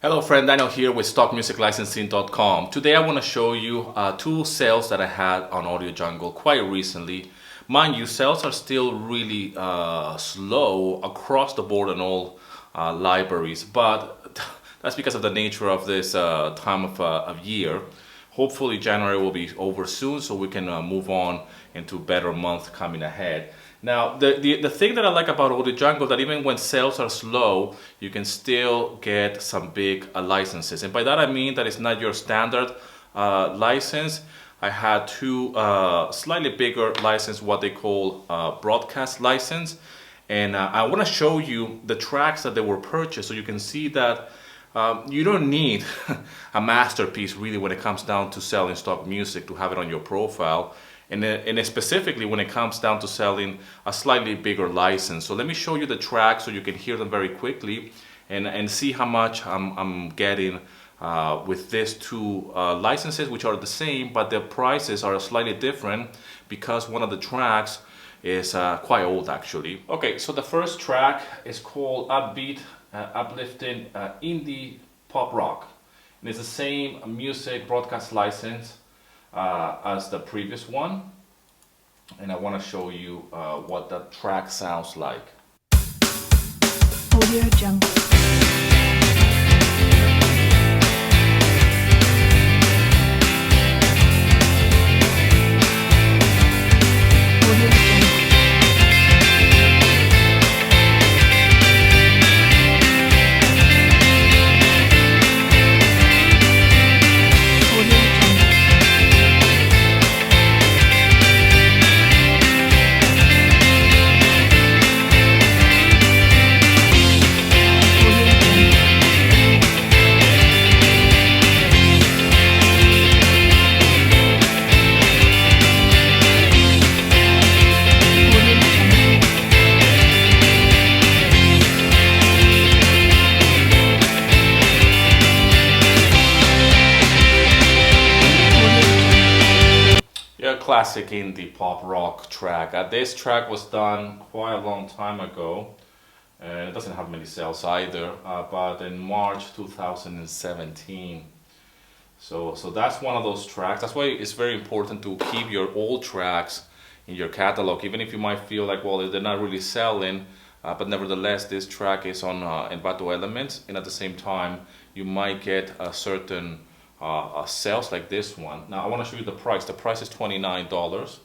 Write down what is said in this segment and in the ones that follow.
Hello friend, Daniel here with stockmusiclicensing.com. Today I want to show you two sales that I had on Audiojungle quite recently. Mind you, sales are still really slow across the board on all libraries, but that's because of the nature of this time of year. Hopefully January will be over soon so we can move on into better months coming ahead. Now, the thing that I like about Audiojungle that even when sales are slow, you can still get some big licenses. And by that I mean that it's not your standard license. I had two slightly bigger license, what they call broadcast license. And I want to show you the tracks that they were purchased so you can see that you don't need a masterpiece really when it comes down to selling stock music to have it on your profile. And specifically when it comes down to selling a slightly bigger license. So let me show you the tracks so you can hear them very quickly and see how much I'm getting with these two licenses, which are the same, but their prices are slightly different because one of the tracks is quite old actually. Okay, so the first track is called Upbeat, Uplifting Indie Pop Rock. And it's the same music broadcast license as the previous one, and I want to show you what that track sounds like. Audiojungle. Classic indie pop rock track. This track was done quite a long time ago, and it doesn't have many sales either, but in March 2017. So that's one of those tracks. That's why it's very important to keep your old tracks in your catalog, even if you might feel like, well, they're not really selling, but nevertheless this track is on Envato Elements, and at the same time you might get a certain sales like this one. Now I want to show you the price. The price is $29,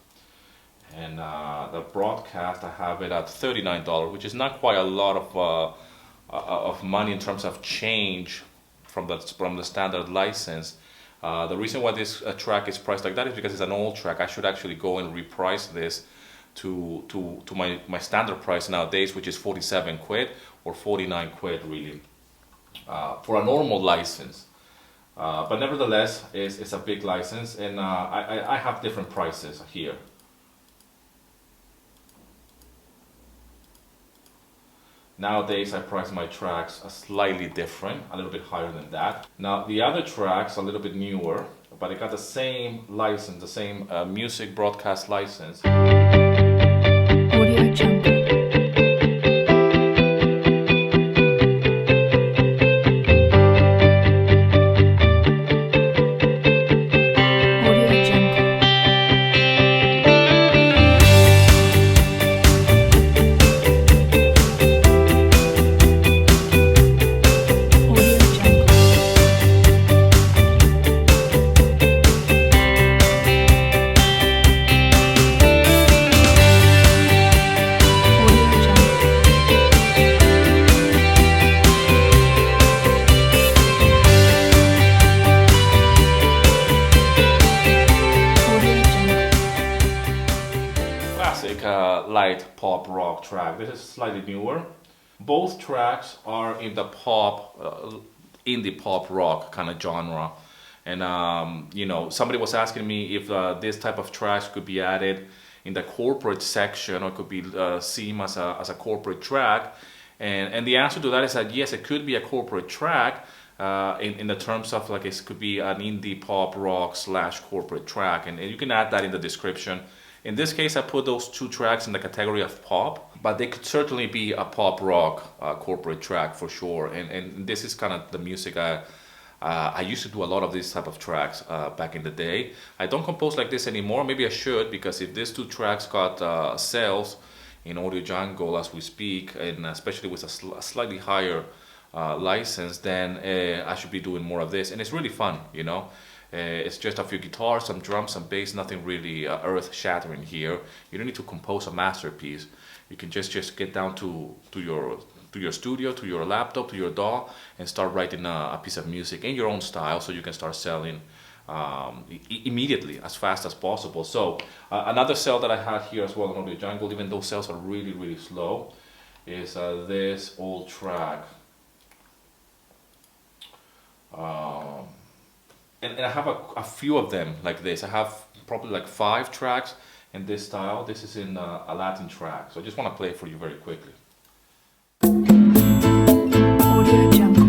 and the broadcast I have it at $39, which is not quite a lot of money in terms of change from the standard license. The reason why this track is priced like that is because it's an old track. I should actually go and reprice this to my standard price nowadays, which is 47 quid or 49 quid really for a normal license. But nevertheless, it's a big license, and I have different prices here. Nowadays, I price my tracks slightly different, a little bit higher than that. Now, the other tracks are a little bit newer, but it got the same license, the same music broadcast license. Audiojungle. Light pop rock track. This is slightly newer. Both tracks are in the pop, indie pop rock kind of genre. And you know, somebody was asking me if this type of tracks could be added in the corporate section or could be seen as a corporate track. And the answer to that is that yes, it could be a corporate track in the terms of like it could be an indie pop rock / corporate track, and you can add that in the description In this case, I put those 2 tracks in the category of pop, but they could certainly be a pop rock corporate track for sure. And this is kind of the music I used to do a lot of these type of tracks back in the day. I don't compose like this anymore. Maybe I should, because if these 2 tracks got sales in Audiojungle as we speak, and especially with a slightly higher license, then I should be doing more of this. And it's really fun, you know. It's just a few guitars, some drums, some bass, nothing really earth-shattering here. You don't need to compose a masterpiece. You can just get down to your studio, to your laptop, to your DAW, and start writing a piece of music in your own style, so you can start selling immediately, as fast as possible. So another sale that I had here as well on Audiojungle, even though sales are really slow, is this old track. And I have a few of them like this. I have probably like 5 tracks in this style. This is in a Latin track, so I just want to play it for you very quickly. Audiojungle.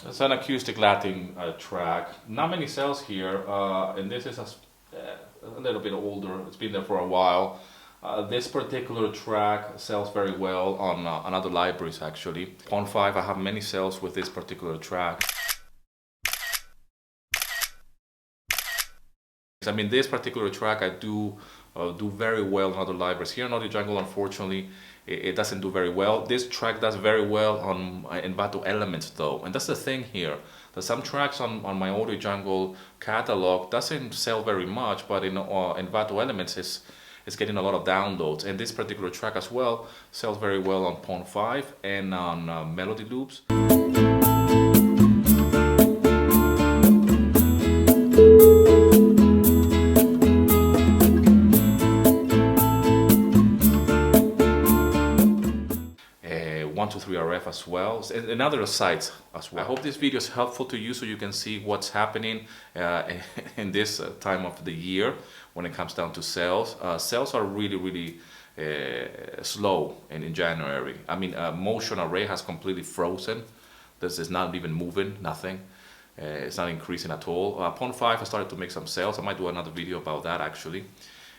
It's an acoustic Latin track. Not many sales here, and this is a little bit older. It's been there for a while. This particular track sells very well on other libraries actually. Pond5, I have many sales with this particular track. I mean, this particular track I do very well in other libraries. Here in Audiojungle, unfortunately, it doesn't do very well. This track does very well on Envato Elements though, and that's the thing here. That some tracks on my Audiojungle catalog doesn't sell very much, but in Envato Elements is getting a lot of downloads. And this particular track as well sells very well on Pond5 and on Melody Loops. RF as well, and other sites as well. I hope this video is helpful to you, so you can see what's happening in this time of the year when it comes down to sales. Sales are really slow in January. I mean, Motion Array has completely frozen. This is not even moving, nothing. It's not increasing at all. Pond5, I started to make some sales. I might do another video about that actually.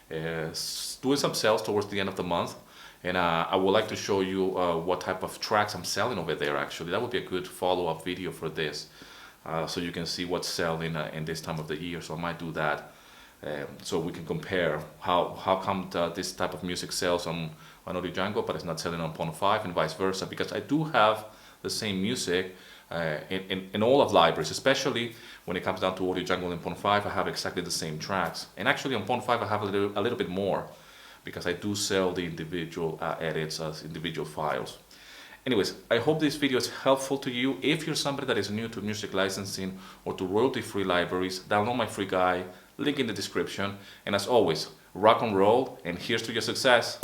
Doing some sales towards the end of the month. And I would like to show you what type of tracks I'm selling over there actually. That would be a good follow-up video for this. So you can see what's selling in this time of the year. So I might do that. So we can compare how come this type of music sells on Audiojungle but it's not selling on Pond5 and vice versa. Because I do have the same music in all of libraries, especially when it comes down to Audiojungle and Pond5. I have exactly the same tracks. And actually on Pond5 I have a little bit more, because I do sell the individual edits as individual files. Anyways, I hope this video is helpful to you. If you're somebody that is new to music licensing or to royalty-free libraries, download my free guide, link in the description. And as always, rock and roll, and here's to your success.